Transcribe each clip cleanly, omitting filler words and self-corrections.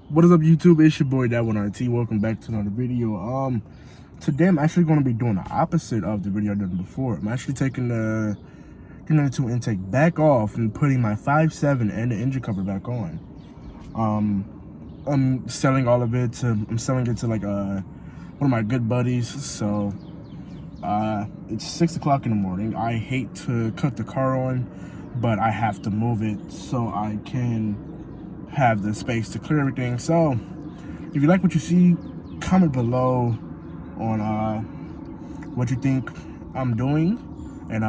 What is up, YouTube? It's your boy That1RT. Welcome back to another video. Today I'm actually going to be doing the opposite of the video I did before. I'm actually taking the Unit 2 intake back off and putting my 5.7 and the engine cover back on. I'm selling all of it to like one of my good buddies. So it's 6 o'clock in the morning. I hate to cut the car on, but I have to move it so I can have the space to clear everything. So if you like what you see, comment below on what you think I'm doing, and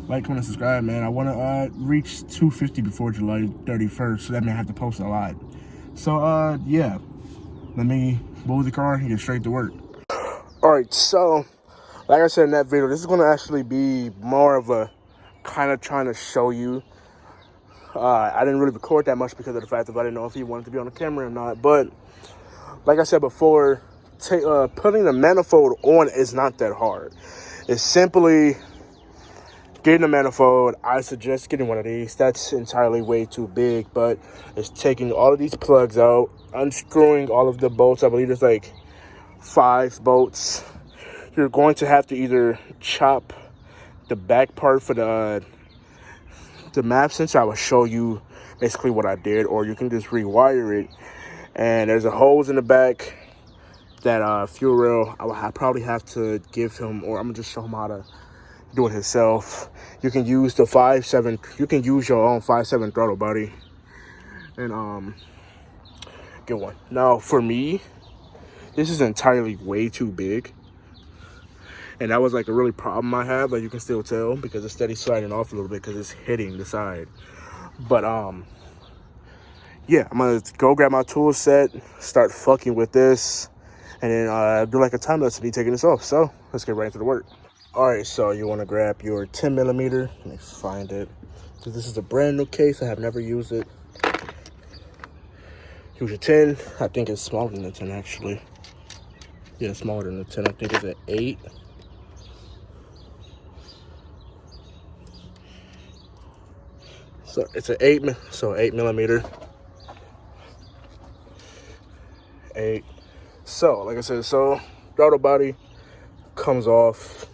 like, comment, and subscribe, man. I want to reach 250 before July 31st, so that means I have to post a lot. So yeah, let me move the car and get straight to work. All right, so like I said in that video, this is going to actually be more of a kind of trying to show you. I didn't really record that much because of the fact that I didn't know if he wanted to be on the camera or not. But like I said before, putting the manifold on is not that hard. It's simply getting a manifold. I suggest getting one of these. That's entirely way too big, but it's taking all of these plugs out, unscrewing all of the bolts. I believe there's like 5 bolts. You're going to have to either chop the back part for the map sensor. I will show you basically what I did, or you can just rewire it. And there's a hose in the back that fuel rail I probably have to give him, or I'm gonna just show him how to do it himself. You can use the 5.7, you can use your own 5.7 throttle body and get one. Now for me, this is entirely way too big, and that was like a really problem I have, but you can still tell because it's steady sliding off a little bit because it's hitting the side. But yeah, I'm gonna go grab my tool set, start fucking with this, and then do like a time lapse of me taking this off. So let's get right into the work. All right, so you want to grab your 10 millimeter. Let me find it. So this is a brand new case. I have never used it. Use your 10. I think it's smaller than the 10 actually. Yeah, smaller than the 10. I think it's an 8. So it's an 8 millimeter. 8. So like I said, so throttle body comes off.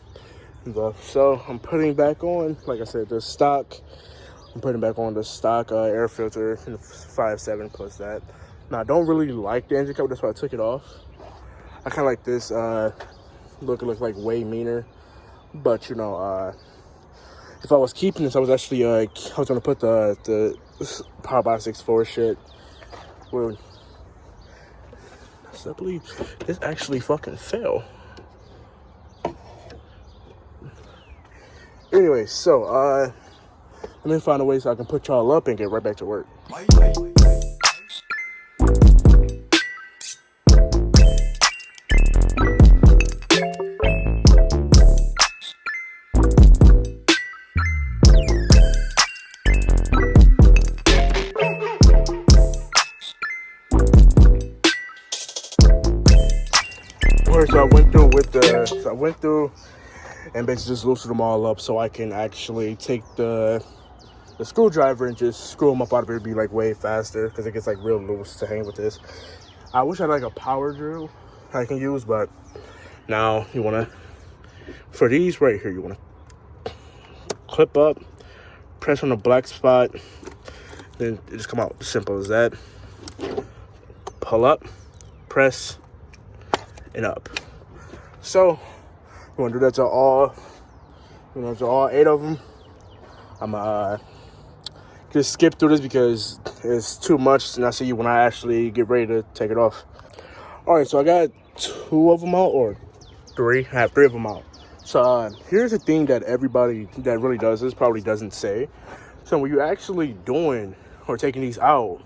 So I'm putting back on, like I said, the stock. I'm putting back on the stock air filter in the 5.7 plus that. Now I don't really like the engine cover, that's why I took it off. I kind of like this look. It looks like way meaner, but you know, if I was keeping this, I was actually I was gonna put the Power by 6.4 shit. Well, I believe this actually fucking fell. Anyway, so let me find a way so I can put y'all up and get right back to work. So I went through and basically just loosened them all up so I can actually take the screwdriver and just screw them up out of it. It'd be like way faster because it gets like real loose to hang with this. I wish I had like a power drill I can use, but now you want to, for these right here, you want to clip up, press on the black spot, then it just come out simple as that. Pull up, press, and up. So we're gonna do that to all, to all 8 of them. I'm just skip through this because it's too much, and I'll see you when I actually get ready to take it off. All right, so I got 2 of them out, or 3. I have 3 of them out. So here's the thing that everybody that really does this probably doesn't say. So when you're actually doing or taking these out,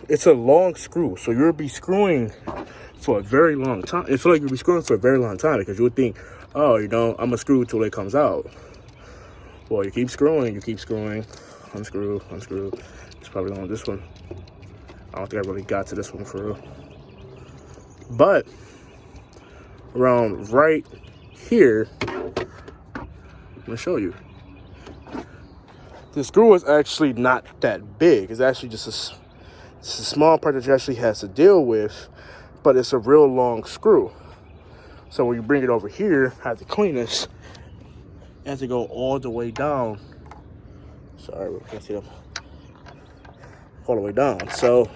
it's a long screw, so you'll be screwing for a very long time. It feels like you'll be screwing for a very long time because you would think, oh, you know, I'm gonna screw until it comes out. Well, you keep screwing, unscrew. It's probably on this one. I don't think I really got to this one for real. But around right here, I'm gonna show you. The screw is actually not that big. It's actually just It's a small part that you actually has to deal with, but it's a real long screw. So when you bring it over here, I have to clean this. It has to go all the way down. Sorry, we can't see them. All the way down. So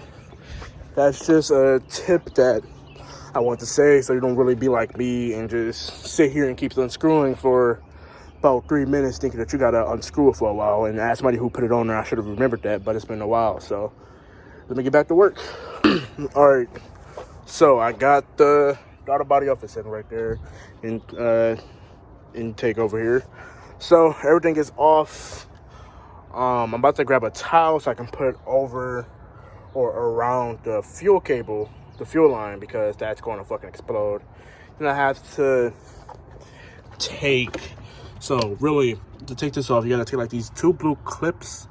that's just a tip that I want to say, so you don't really be like me and just sit here and keep unscrewing for about 3 minutes thinking that you gotta unscrew it for a while. And ask somebody who put it on there, I should have remembered that, but it's been a while. So let me get back to work. All right, so I got the auto body office sitting right there in intake over here. So everything is off. I'm about to grab a towel so I can put it over or around the fuel cable, the fuel line, because that's going to fucking explode. Then I have to so really, to take this off, you gotta take like these 2 blue clips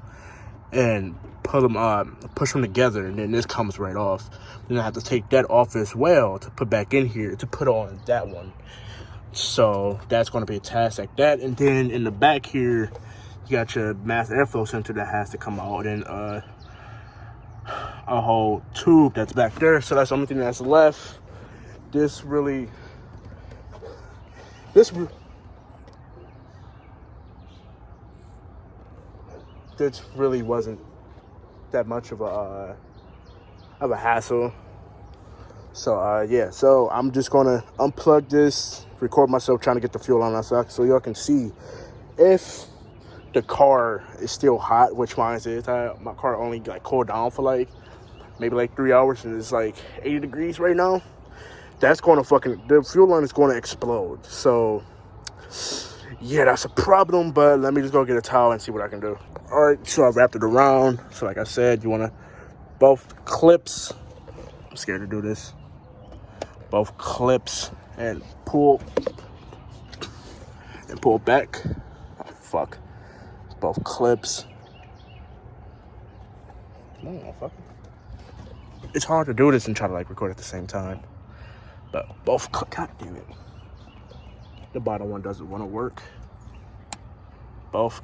and pull them push them together, and then this comes right off. Then I have to take that off as well to put back in here to put on that one. So that's going to be a task like that. And then in the back here, you got your mass airflow sensor that has to come out, and a whole tube that's back there. So that's the only thing that's left. This really wasn't that much of a hassle. So yeah, so I'm just gonna unplug this, record myself trying to get the fuel on outside so y'all can see if the car is still hot, which mine is. My car only like cooled down for like maybe like 3 hours, and it's like 80 degrees right now. That's going to the fuel line is going to explode. So yeah, that's a problem, but let me just go get a towel and see what I can do. All right, so I wrapped it around. So like I said, you want to both clips. I'm scared to do this. Both clips and pull back. Oh, fuck. Both clips. Come on, motherfucker. It's hard to do this and try to like record at the same time. But both, god damn it. The bottom one doesn't want to work. Both.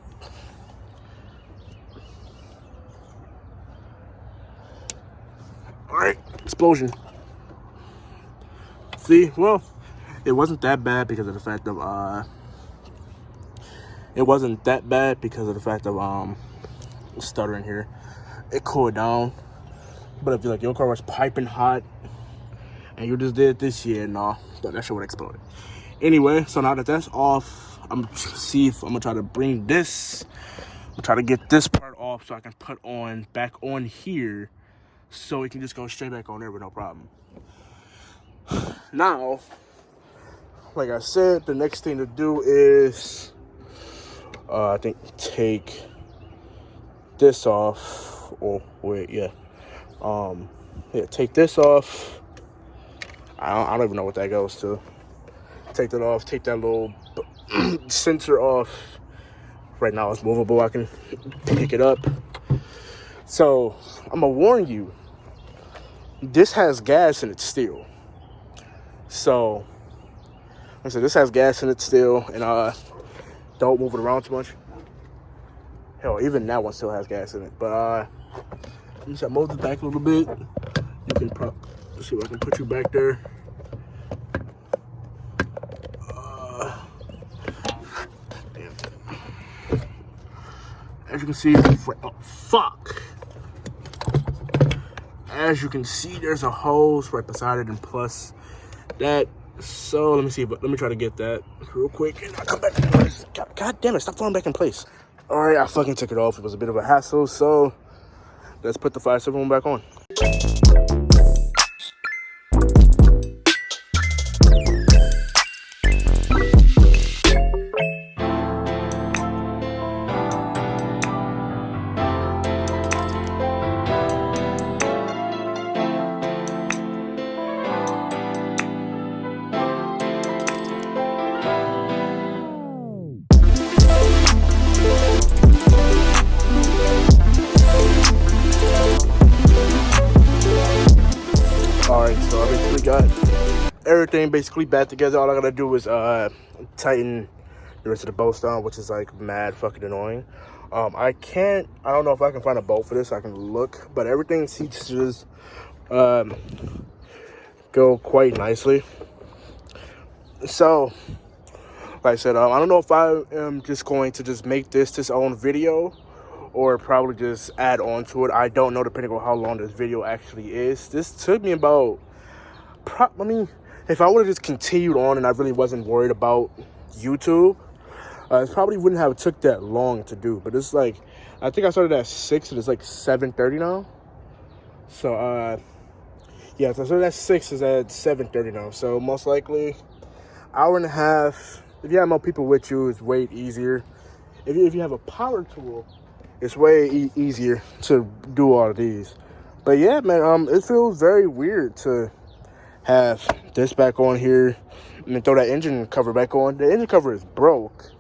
All right, explosion. See, well, it wasn't that bad because of the fact of stuttering here. It cooled down. But if you're like your car was piping hot and you just did this, yeah, no, that shit would explode. Anyway, so now that that's off, I'm gonna see if I'm gonna try to bring this. I'm gonna try to get this part off so I can put on back on here, so it can just go straight back on there with no problem. Now, like I said, the next thing to do is I think take this off. Oh wait, yeah. Yeah, take this off. I don't even know what that goes to. Take that off, take that little sensor off. Right now it's movable, I can pick it up. So I'm gonna warn you, this has gas in it still. So like I said, this has gas in it still, and don't move it around too much. Hell, even that one still has gas in it. But let me just move it back a little bit. You can let's see if I can put you back there. As you can see, oh, fuck. As you can see, there's a hose right beside it, and plus that. So let me see, but let me try to get that real quick, and I'll come back in place. God damn it, stop falling back in place. All right, I fucking took it off. It was a bit of a hassle, so let's put the 5.7 back on. So I basically got everything basically back together. All I gotta do is tighten the rest of the bolts down, which is like mad fucking annoying. I don't know if I can find a bolt for this. I can look, but everything seems to just go quite nicely. So, like I said, I don't know if I am just going to just make this own video or probably just add on to it. I don't know, depending on how long this video actually is. This took me about, I mean, if I would have just continued on and I really wasn't worried about YouTube, it probably wouldn't have took that long to do. But it's like, I think I started at 6 and it's like 7:30 now. So, yeah, so I started at 6, is at 7:30 now. So most likely, hour and a half. If you have more people with you, it's way easier. If you have a power tool, it's way easier to do all of these. But yeah, man, it feels very weird to have this back on here and then throw that engine cover back on. The engine cover is broke,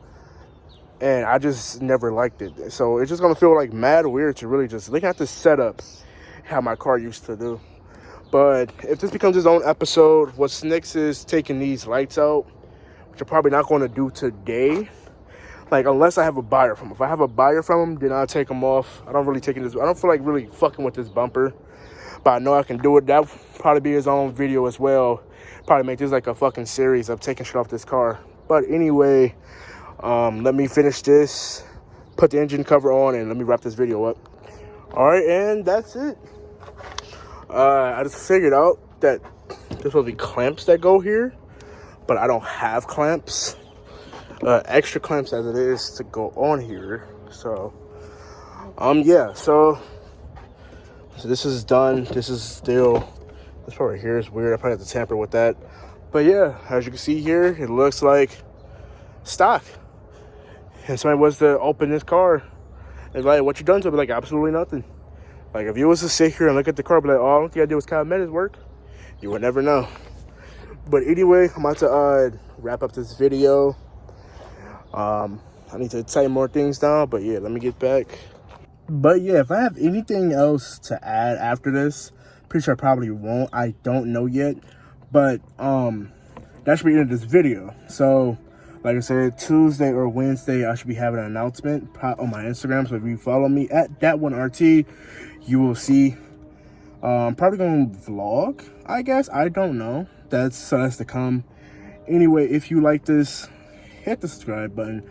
and I just never liked it. So it's just gonna feel like mad weird to really just look at the setup how my car used to do. But if this becomes its own episode, what's next is taking these lights out, which I'm probably not going to do today. Like, unless I have a buyer from them. If I have a buyer from them, then I'll take them off. I don't feel like really fucking with this bumper, but I know I can do it. That'll probably be his own video as well. Probably make this like a fucking series of taking shit off this car. But anyway, let me finish this, put the engine cover on, and let me wrap this video up. All right, and that's it. I just figured out that there's supposed to be clamps that go here, but I don't have clamps. Extra clamps as it is to go on here. So, yeah. So this is done. This part right here is weird. I probably have to tamper with that. But yeah, as you can see here, it looks like stock. And somebody was to open this car and like, what you done to it? Be like, absolutely nothing. Like, if you was to sit here and look at the car, be like, oh, all you gotta do is cosmetics work, you would never know. But anyway, I'm about to wrap up this video. I need to tighten more things down, but yeah, let me get back. But yeah, if I have anything else to add after this, pretty sure I probably won't. I don't know yet. But that should be the end of this video. So, like I said, Tuesday or Wednesday, I should be having an announcement on my Instagram. So if you follow me at that1RT, you will see. Probably going to vlog, I guess. I don't know. That's to come. Anyway, if you like this, hit the subscribe button.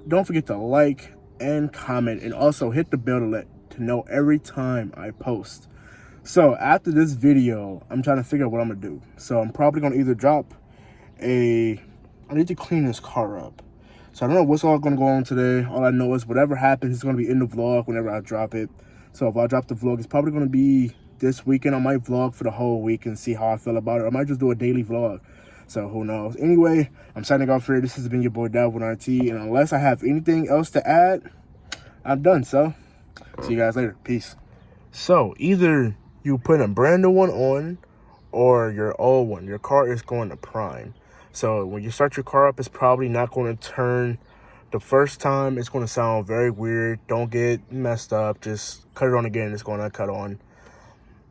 Don't forget to like and comment, and also hit the bell to know every time I post. So after this video, I'm trying to figure out what I'm gonna do. So I'm probably gonna either drop I need to clean this car up. So I don't know what's all gonna go on today. All I know is whatever happens, it's gonna be in the vlog whenever I drop it. So if I drop the vlog, it's probably gonna be this weekend. I might vlog for the whole week and see how I feel about it. I might just do a daily vlog. So who knows? Anyway, I'm signing off here. This has been your boy that1RT, and unless I have anything else to add, I'm done. So see you guys later. Peace. So either you put a brand new one on or your old one. Your car is going to prime. So when you start your car up, it's probably not going to turn the first time. It's going to sound very weird. Don't get messed up. Just cut it on again. It's going to cut on.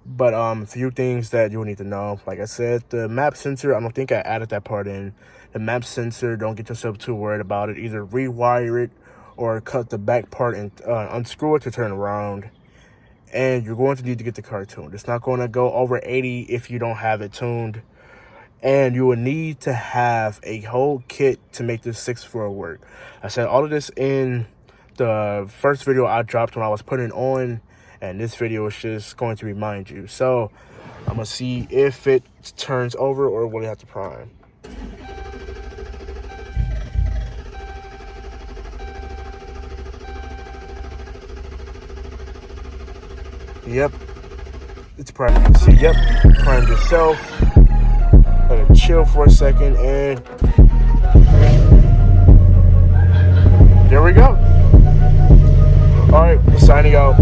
But a few things that you'll need to know. Like I said, the map sensor, I don't think I added that part in. The map sensor, don't get yourself too worried about it. Either rewire it or cut the back part and unscrew it to turn around. And you're going to need to get the car tuned. It's not going to go over 80 if you don't have it tuned. And you will need to have a whole kit to make this 6.4 work. I said all of this in the first video I dropped when I was putting it on. And this video is just going to remind you. So I'm going to see if it turns over or will it have to prime. Yep. It's priming. See, yep. Primed itself. Let it chill for a second, and there we go. All right, signing out.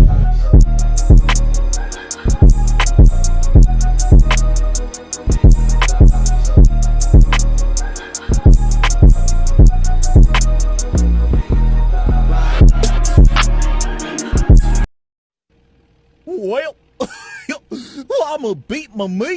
Well, I'ma beat my meat.